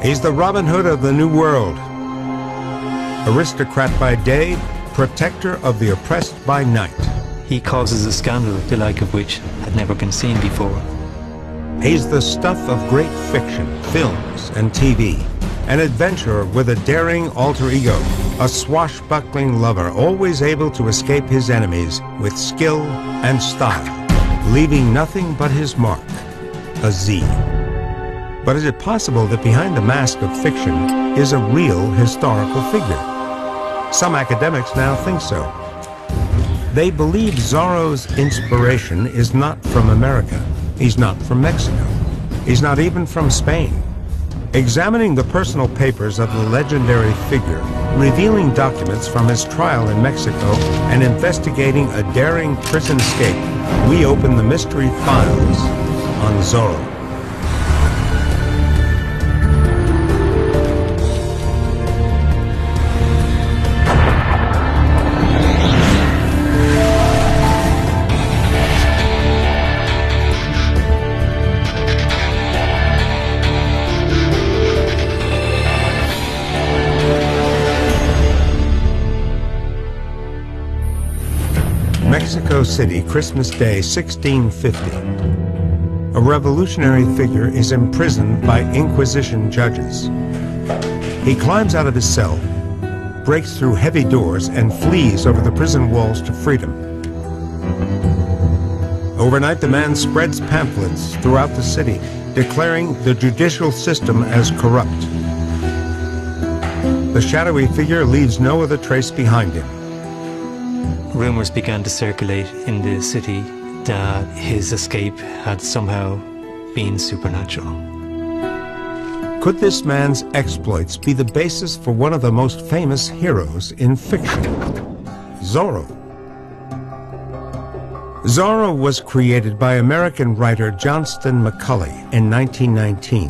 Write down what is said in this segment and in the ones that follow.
He's the Robin Hood of the New World. Aristocrat by day, protector of the oppressed by night. He causes a scandal, the like of which had never been seen before. He's the stuff of great fiction, films, and TV. An adventurer with a daring alter ego. A swashbuckling lover, always able to escape his enemies with skill and style, leaving nothing but his mark, a Z. But is it possible that behind the mask of fiction is a real historical figure? Some academics now think so. They believe Zorro's inspiration is not from America. He's not from Mexico. He's not even from Spain. Examining the personal papers of the legendary figure, revealing documents from his trial in Mexico, and investigating a daring prison escape, we open the mystery files on Zorro. Mexico City, Christmas Day, 1650. A revolutionary figure is imprisoned by Inquisition judges. He climbs out of his cell, breaks through heavy doors, and flees over the prison walls to freedom. Overnight, the man spreads pamphlets throughout the city, declaring the judicial system as corrupt. The shadowy figure leaves no other trace behind him. Rumors began to circulate in the city that his escape had somehow been supernatural. Could this man's exploits be the basis for one of the most famous heroes in fiction, Zorro? Zorro was created by American writer Johnston McCulley in 1919.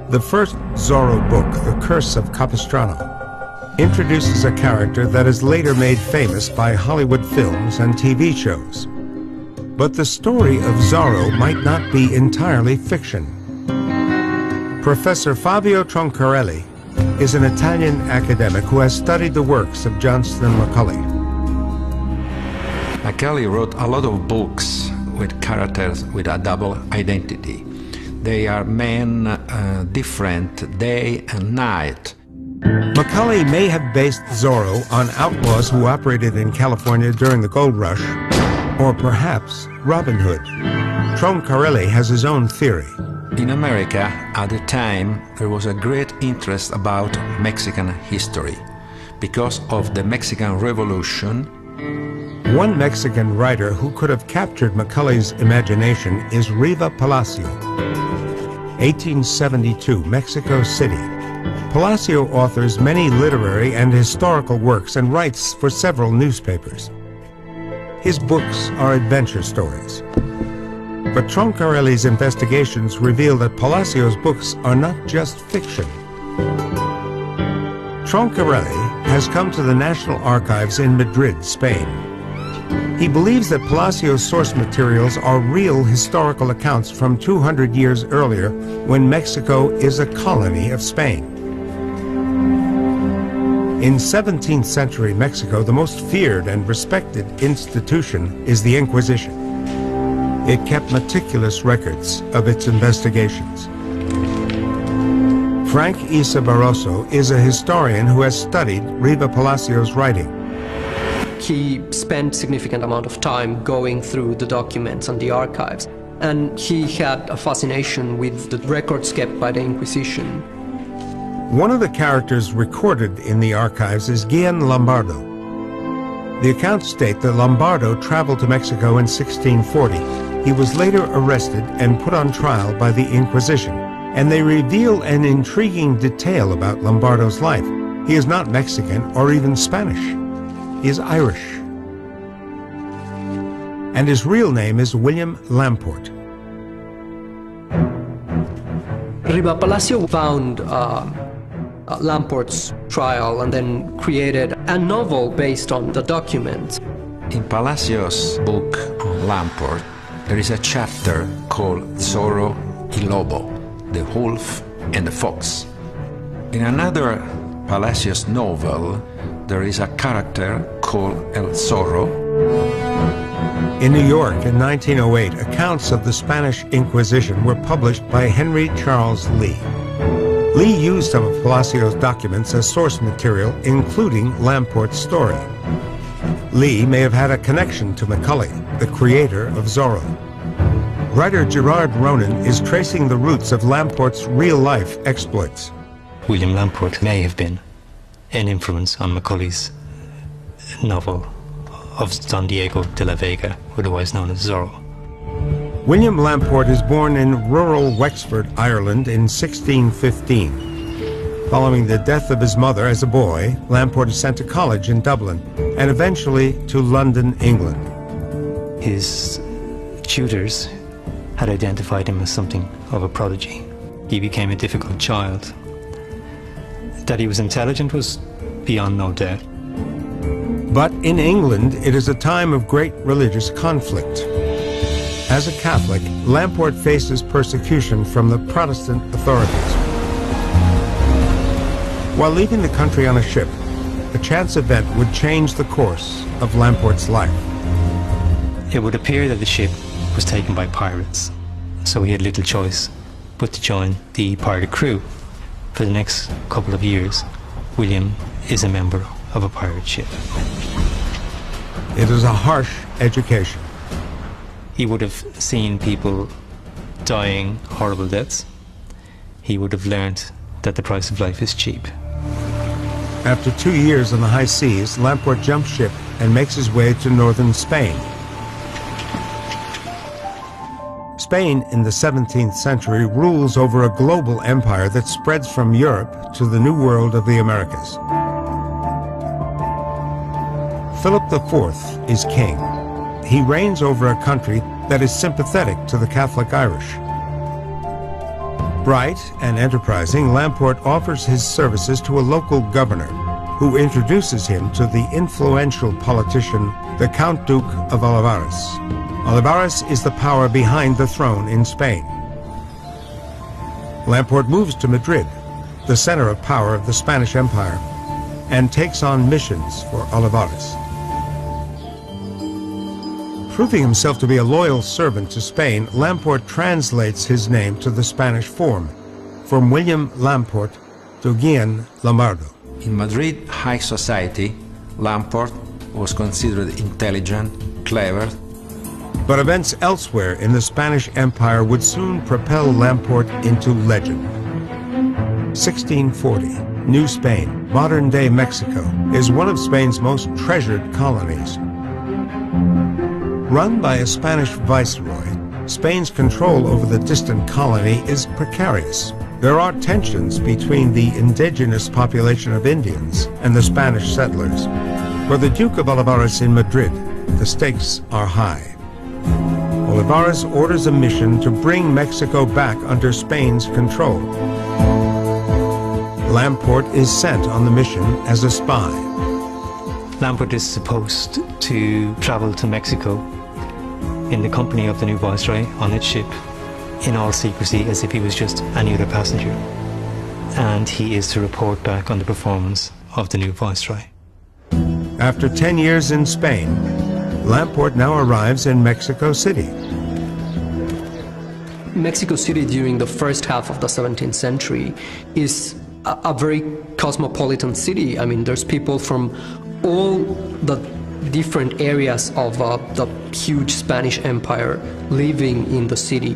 The first Zorro book, The Curse of Capistrano, introduces a character that is later made famous by Hollywood films and TV shows. But the story of Zorro might not be entirely fiction. Professor Fabio Troncarelli is an Italian academic who has studied the works of Johnston McCulley. McCulley wrote a lot of books with characters with a double identity. They are men different day and night. McCulley may have based Zorro on outlaws who operated in California during the gold rush, or perhaps Robin Hood. Troncarelli has his own theory. In America, at the time, there was a great interest about Mexican history. Because of the Mexican Revolution, one Mexican writer who could have captured McCulley's imagination is Riva Palacio. 1872, Mexico City. Palacio authors many literary and historical works and writes for several newspapers. His books are adventure stories. But Troncarelli's investigations reveal that Palacio's books are not just fiction. Troncarelli has come to the National Archives in Madrid, Spain. He believes that Palacio's source materials are real historical accounts from 200 years earlier, when Mexico is a colony of Spain. In 17th century Mexico, the most feared and respected institution is the Inquisition. It kept meticulous records of its investigations. Frank Isa Barroso is a historian who has studied Riva Palacio's writing. He spent significant amount of time going through the documents and the archives, and he had a fascination with the records kept by the Inquisition. One of the characters recorded in the archives is Gian Lombardo. The accounts state that Lombardo traveled to Mexico in 1640. He was later arrested and put on trial by the Inquisition, and they reveal an intriguing detail about Lombardo's life. He is not Mexican or even Spanish. He is Irish. And his real name is William Lamport. Riva Palacio found Lamport's trial and then created a novel based on the documents. In Palacio's book on Lamport, there is a chapter called Zorro y Lobo, the wolf and the fox. In another Palacios novel, there is a character called El Zorro. In New York in 1908, accounts of the Spanish Inquisition were published by Henry Charles Lee. Lee used some of Palacios' documents as source material, including Lamport's story. Lee may have had a connection to Macaulay, the creator of Zorro. Writer Gerard Ronan is tracing the roots of Lamport's real-life exploits. William Lamport may have been an influence on Macaulay's novel of Don Diego de la Vega, otherwise known as Zorro. William Lamport is born in rural Wexford, Ireland in 1615. Following the death of his mother as a boy, Lamport is sent to college in Dublin and eventually to London, England. His tutors had identified him as something of a prodigy. He became a difficult child. That he was intelligent was beyond no doubt. But in England, it is a time of great religious conflict. As a Catholic, Lamport faces persecution from the Protestant authorities. While leaving the country on a ship, a chance event would change the course of Lamport's life. It would appear that the ship was taken by pirates, so he had little choice but to join the pirate crew. For the next couple of years, William is a member of a pirate ship. It is a harsh education. He would have seen people dying horrible deaths. He would have learned that the price of life is cheap. After 2 years on the high seas, Lamport jumps ship and makes his way to northern Spain. Spain in the 17th century rules over a global empire that spreads from Europe to the New World of the Americas. Philip IV is king. He reigns over a country that is sympathetic to the Catholic Irish. Bright and enterprising, Lamport offers his services to a local governor who introduces him to the influential politician, the Count Duke of Olivares. Olivares is the power behind the throne in Spain. Lamport moves to Madrid, the center of power of the Spanish Empire, and takes on missions for Olivares. Proving himself to be a loyal servant to Spain, Lamport translates his name to the Spanish form, from William Lamport to Guillén Lombardo. In Madrid high society, Lamport was considered intelligent, clever. But events elsewhere in the Spanish Empire would soon propel Lamport into legend. 1640, New Spain, modern-day Mexico, is one of Spain's most treasured colonies. Run by a Spanish viceroy, Spain's control over the distant colony is precarious. There are tensions between the indigenous population of Indians and the Spanish settlers. For the Duke of Olivares in Madrid, the stakes are high. Olivares orders a mission to bring Mexico back under Spain's control. Lamport is sent on the mission as a spy. Lamport is supposed to travel to Mexico in the company of the new viceroy on its ship, in all secrecy, as if he was just any other passenger. And he is to report back on the performance of the new viceroy. After 10 years in Spain, Lamport now arrives in Mexico City. Mexico City during the first half of the 17th century is a very cosmopolitan city. I mean, there's people from all the different areas of the huge Spanish Empire living in the city.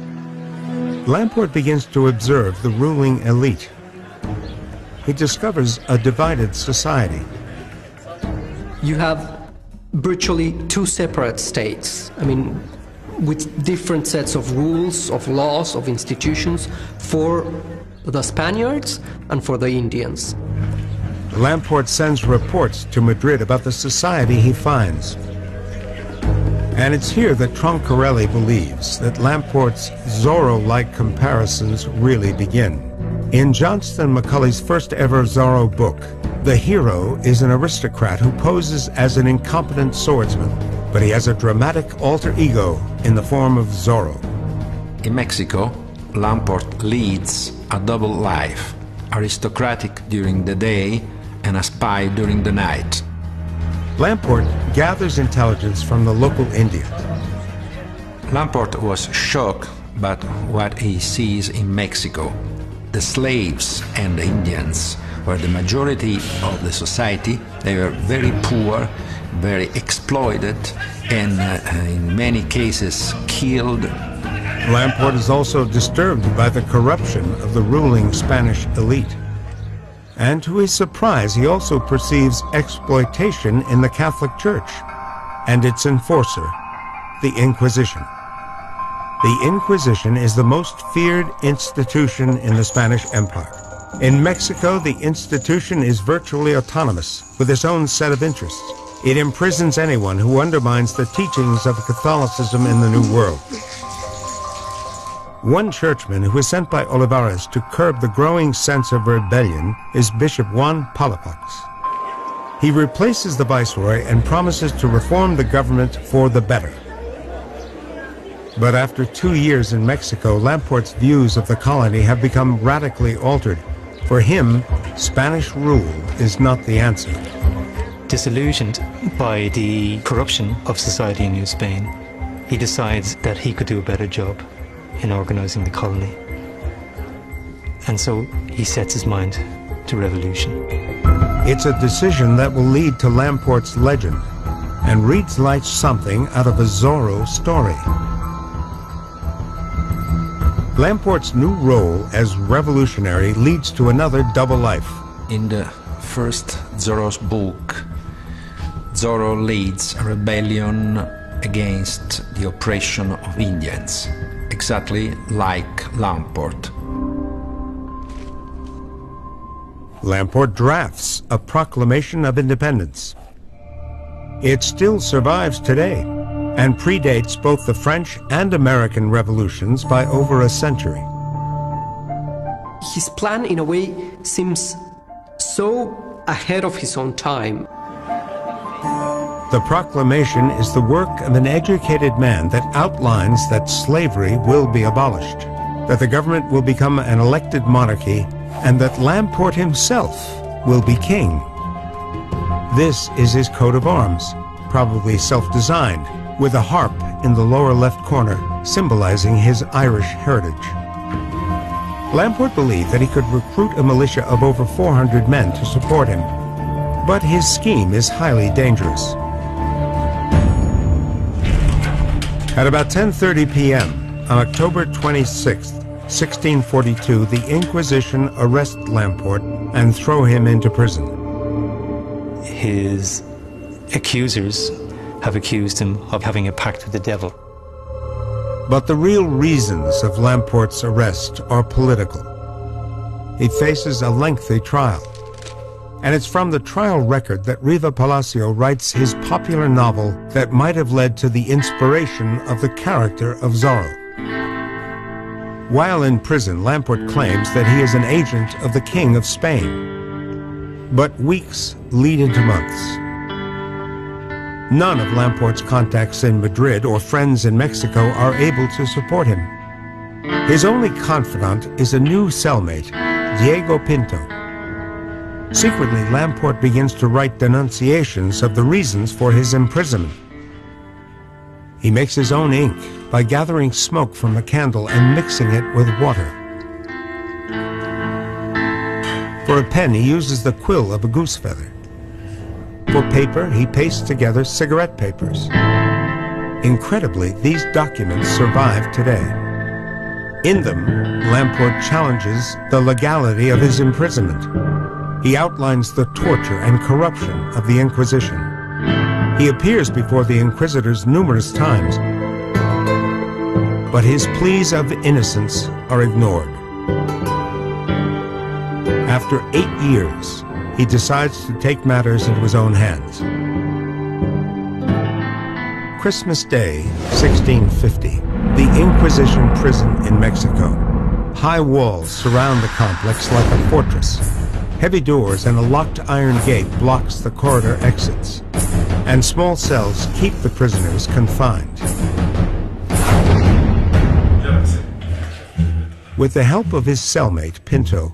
Lamport begins to observe the ruling elite. He discovers a divided society. You have virtually two separate states, I mean, with different sets of rules, of laws, of institutions for the Spaniards and for the Indians. Lamport sends reports to Madrid about the society he finds. And it's here that Troncarelli believes that Lamport's Zorro-like comparisons really begin. In Johnston Macaulay's first ever Zorro book, the hero is an aristocrat who poses as an incompetent swordsman, but he has a dramatic alter ego in the form of Zorro. In Mexico, Lamport leads a double life, aristocratic during the day and a spy during the night. Lamport gathers intelligence from the local Indians. Lamport was shocked by what he sees in Mexico. The slaves and the Indians were the majority of the society. They were very poor, very exploited, and in many cases killed. Lamport is also disturbed by the corruption of the ruling Spanish elite. And to his surprise, he also perceives exploitation in the Catholic Church and its enforcer, the Inquisition. The Inquisition is the most feared institution in the Spanish Empire. In Mexico, the institution is virtually autonomous, with its own set of interests. It imprisons anyone who undermines the teachings of Catholicism in the New World. One churchman who was sent by Olivares to curb the growing sense of rebellion is Bishop Juan Palafox. He replaces the viceroy and promises to reform the government for the better. But after 2 years in Mexico, Lamport's views of the colony have become radically altered. For him, Spanish rule is not the answer. Disillusioned by the corruption of society in New Spain, he decides that he could do a better job in organizing the colony. And so he sets his mind to revolution. It's a decision that will lead to Lamport's legend and reads like something out of a Zorro story. Lamport's new role as revolutionary leads to another double life. In the first Zorro's book, Zorro leads a rebellion against the oppression of Indians, exactly like Lamport. Lamport drafts a proclamation of independence. It still survives today and predates both the French and American revolutions by over a century. His plan, in a way, seems so ahead of his own time. The proclamation is the work of an educated man that outlines that slavery will be abolished, that the government will become an elected monarchy, and that Lamport himself will be king. This is his coat of arms, probably self-designed, with a harp in the lower left corner, symbolizing his Irish heritage. Lamport believed that he could recruit a militia of over 400 men to support him, but his scheme is highly dangerous. At about 10:30 p.m. on October 26, 1642, the Inquisition arrests Lamport and throw him into prison. His accusers have accused him of having a pact with the devil. But the real reasons of Lamport's arrest are political. He faces a lengthy trial. And it's from the trial record that Riva Palacio writes his popular novel that might have led to the inspiration of the character of Zorro. While in prison, Lamport claims that he is an agent of the King of Spain. But weeks lead into months. None of Lamport's contacts in Madrid or friends in Mexico are able to support him. His only confidant is a new cellmate, Diego Pinto. Secretly, Lamport begins to write denunciations of the reasons for his imprisonment. He makes his own ink by gathering smoke from a candle and mixing it with water. For a pen, he uses the quill of a goose feather. For paper, he pastes together cigarette papers. Incredibly, these documents survive today. In them, Lamport challenges the legality of his imprisonment. He outlines the torture and corruption of the Inquisition. He appears before the inquisitors numerous times, but his pleas of innocence are ignored. After 8 years, he decides to take matters into his own hands. Christmas Day, 1650, the Inquisition prison in Mexico. High walls surround the complex like a fortress. Heavy doors and a locked iron gate blocks the corridor exits, and small cells keep the prisoners confined. With the help of his cellmate, Pinto,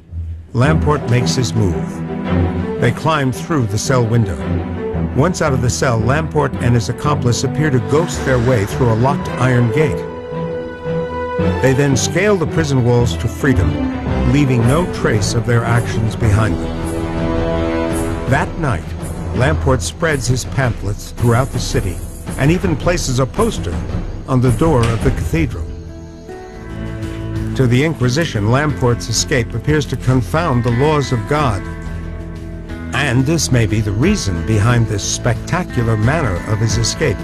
Lamport makes his move. They climb through the cell window. Once out of the cell, Lamport and his accomplice appear to ghost their way through a locked iron gate. They then scale the prison walls to freedom, leaving no trace of their actions behind them. That night, Lamport spreads his pamphlets throughout the city and even places a poster on the door of the cathedral. To the Inquisition, Lamport's escape appears to confound the laws of God. And this may be the reason behind this spectacular manner of his escape,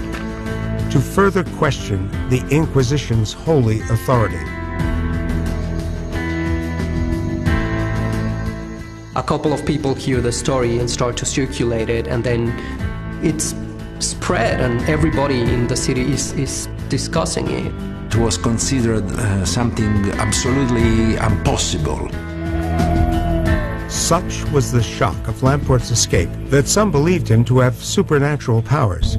to further question the Inquisition's holy authority. A couple of people hear the story and start to circulate it, and then it's spread and everybody in the city is discussing it. It was considered something absolutely impossible. Such was the shock of Lamport's escape that some believed him to have supernatural powers.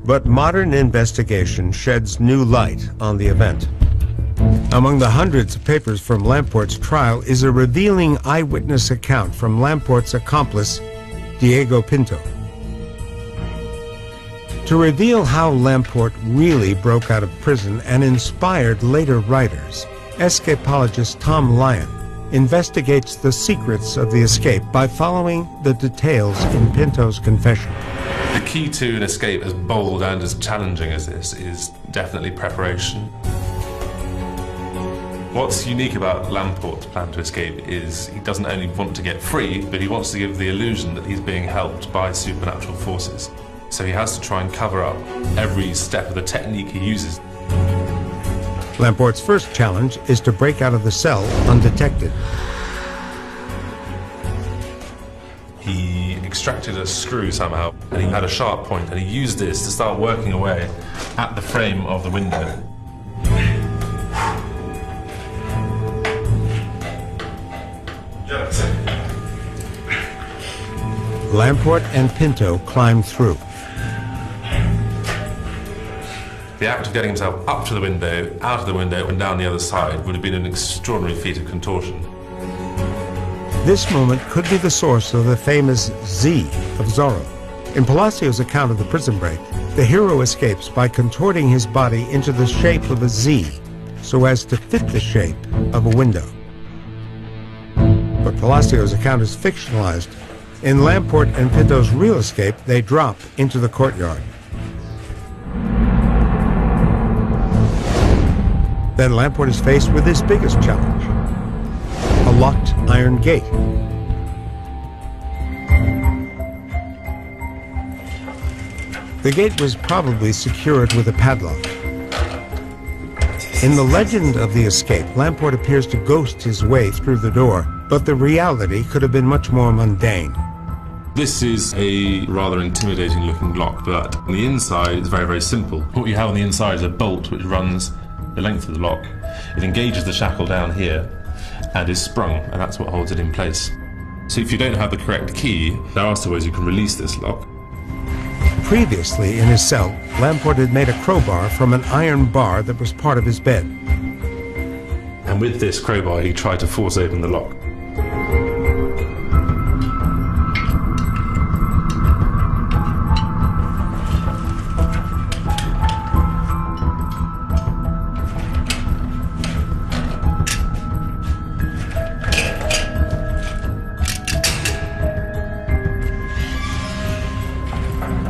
But modern investigation sheds new light on the event. Among the hundreds of papers from Lamport's trial is a revealing eyewitness account from Lamport's accomplice, Diego Pinto. To reveal how Lamport really broke out of prison and inspired later writers, escapologist Tom Lyon investigates the secrets of the escape by following the details in Pinto's confession. The key to an escape as bold and as challenging as this is definitely preparation. What's unique about Lamport's plan to escape is he doesn't only want to get free, but he wants to give the illusion that he's being helped by supernatural forces. So he has to try and cover up every step of the technique he uses. Lamport's first challenge is to break out of the cell undetected. He extracted a screw somehow, and he had a sharp point, and he used this to start working away at the frame of the window. Lamport and Pinto climb through. The act of getting himself up to the window, out of the window, and down the other side would have been an extraordinary feat of contortion. This moment could be the source of the famous Z of Zorro. In Palacio's account of the prison break, the hero escapes by contorting his body into the shape of a Z, so as to fit the shape of a window. But Palacio's account is fictionalized. In Lamport and Pinto's real escape, they drop into the courtyard. Then Lamport is faced with his biggest challenge, a locked iron gate. The gate was probably secured with a padlock. In the legend of the escape, Lamport appears to ghost his way through the door, but the reality could have been much more mundane. This is a rather intimidating looking lock, but on the inside it's very, very simple. What you have on the inside is a bolt which runs the length of the lock. It engages the shackle down here and is sprung, and that's what holds it in place. So if you don't have the correct key, there are still ways you can release this lock. Previously in his cell, Lamport had made a crowbar from an iron bar that was part of his bed. And with this crowbar he tried to force open the lock.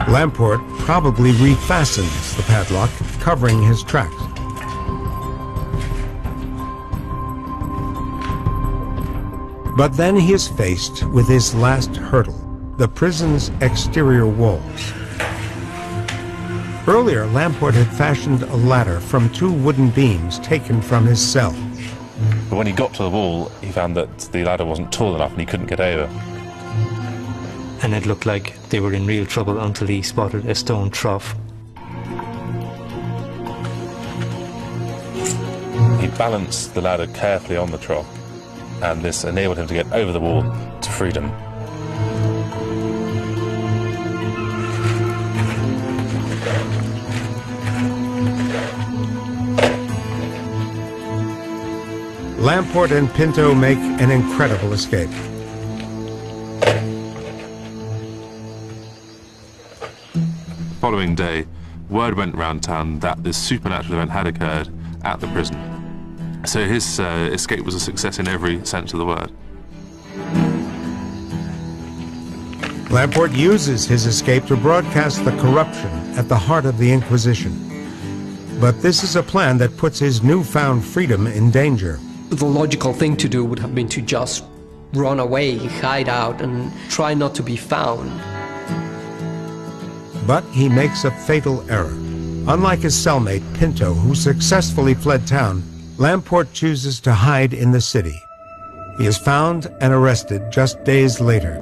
Lamport probably refastens the padlock, covering his tracks. But then he is faced with his last hurdle, the prison's exterior walls. Earlier, Lamport had fashioned a ladder from 2 wooden beams taken from his cell. But when he got to the wall, he found that the ladder wasn't tall enough and he couldn't get over. And it looked like they were in real trouble until he spotted a stone trough. He balanced the ladder carefully on the trough, and this enabled him to get over the wall to freedom. Lamport and Pinto make an incredible escape. The following day, word went round town that this supernatural event had occurred at the prison. So his escape was a success in every sense of the word. Lamport uses his escape to broadcast the corruption at the heart of the Inquisition. But this is a plan that puts his newfound freedom in danger. The logical thing to do would have been to just run away, hide out, and try not to be found. But he makes a fatal error. Unlike his cellmate, Pinto, who successfully fled town, Lamport chooses to hide in the city. He is found and arrested just days later.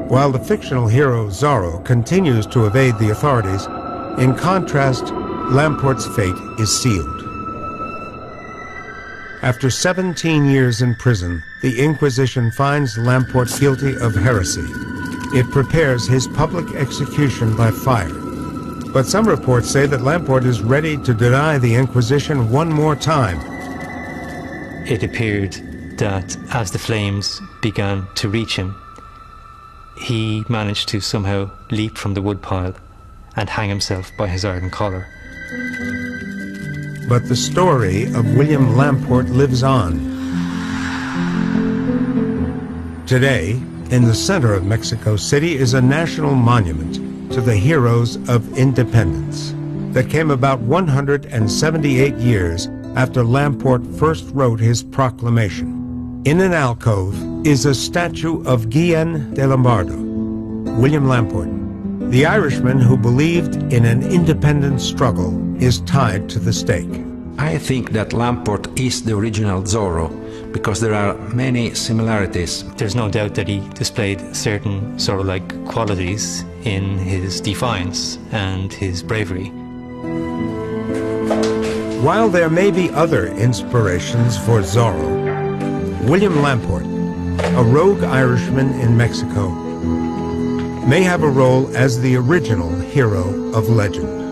While the fictional hero Zorro continues to evade the authorities, in contrast, Lamport's fate is sealed. After 17 years in prison, the Inquisition finds Lamport guilty of heresy. It prepares his public execution by fire. But some reports say that Lamport is ready to deny the Inquisition one more time. It appeared that as the flames began to reach him, he managed to somehow leap from the woodpile and hang himself by his iron collar. But the story of William Lamport lives on. Today, in the center of Mexico City is a national monument to the heroes of independence that came about 178 years after Lamport first wrote his proclamation. In an alcove is a statue of Guillén de Lombardo, William Lamport. The Irishman who believed in an independence struggle is tied to the stake. I think that Lamport is the original Zorro because there are many similarities. There's no doubt that he displayed certain Zorro-like qualities in his defiance and his bravery. While there may be other inspirations for Zorro, William Lamport, a rogue Irishman in Mexico, may have a role as the original hero of legend.